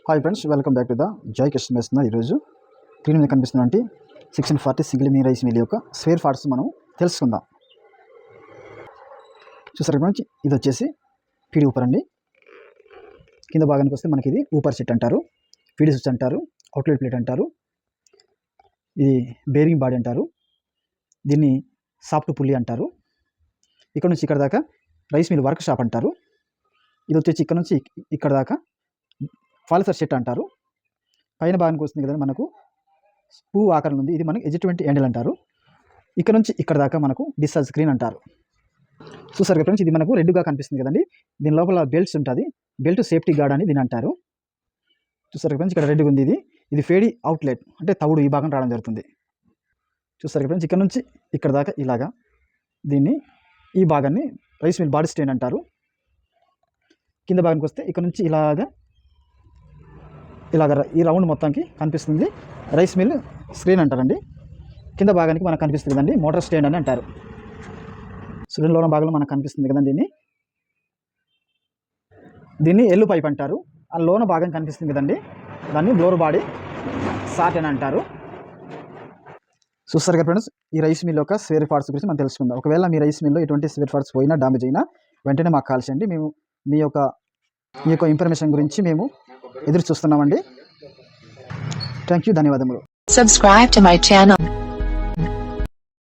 Hi friends, welcome back to the జై కృష్ణ మేస్తున్న. ఈరోజు screen మీద కనిపిస్తున్నటువంటి 1640 సింగిల్ మీ రైస్ మిల్ యొక్క స్పేర్ పార్ట్స్ మనం తెలుసుకుందాం. చూసారు ఫ్రెండ్స్, ఇది వచ్చేసి పీడి ఊపర్ అండి. కింద భాగానికి వస్తే మనకి ఇది ఊపర్ సెట్ అంటారు, పీడి స్విచ్ అంటారు, అవుట్లెట్ ప్లేట్ అంటారు, ఇది బేరింగ్ బాడీ అంటారు, దీన్ని సాఫ్ట్ పుల్లి అంటారు. ఇక్కడ నుంచి ఇక్కడ దాకా రైస్ మిల్ వర్క్ షాప్ అంటారు. ఇది వచ్చేసి ఇక్కడ నుంచి ఇక్కడ దాకా పాలిసర్ సెట్ అంటారు. పైన భాగానికి వస్తుంది కదా మనకు పువ్వు ఆకారం ఉంది, ఇది మనకు ఎడ్జ్20 హ్యాండిల్ అంటారు. ఇక్కడ నుంచి ఇక్కడ దాకా మనకు డిశ్చార్జ్ స్క్రీన్ అంటారు. చూసారు కదా ఫ్రెండ్స్, ఇది మనకు రెడ్గా కనిపిస్తుంది కదండి. దీని లోపల బెల్ట్స్ ఉంటుంది, బెల్ట్ సేఫ్టీ గార్డ్ అని దీని అంటారు. చూసారు ఫ్రెండ్స్, ఇక్కడ రెడ్గా ఉంది. ఇది ఫేడి అవుట్లెట్ అంటే తవుడు ఈ భాగం రావడం జరుగుతుంది. చూసారు ఫ్రెండ్స్, ఇక్కడ నుంచి ఇక్కడ దాకా ఇలాగా దీన్ని ఈ భాగాన్ని రైస్ మిల్ బాడీ స్టాండ్ అంటారు. కింద భాగానికి వస్తే ఇక్కడ నుంచి ఇలాగ ఈ రౌండ్ మొత్తానికి కనిపిస్తుంది రైస్ మిల్ స్క్రీన్ అంటారండి. కింద భాగానికి మనకు కనిపిస్తుంది కదండి మోటార్ స్టాండ్ అని అంటారు. స్క్రీన్ లోన భాగంలో మనకు కనిపిస్తుంది కదండి, దీన్ని ఎల్లు పైప్ అంటారు. ఆ లోన భాగం కనిపిస్తుంది కదండి, దాన్ని బ్లోర్ బాడీ సాట్ అని అంటారు. చూస్తారు కదా ఫ్రెండ్స్, ఈ రైస్ మిల్ యొక్క స్పేర్ పార్ట్స్ గురించి మనం తెలుసుకుందాం. ఒకవేళ మీ రైస్ మిల్లో ఎటువంటి స్పేర్ పార్ట్స్ పోయినా డామేజ్ అయినా వెంటనే మాకు కాల్ చేయండి. మేము మీ యొక్క ఇన్ఫర్మేషన్ గురించి మేము ఎదురు చూస్తున్నామండి. థ్యాంక్ యూ, ధన్యవాదములు. Subscribe to my channel.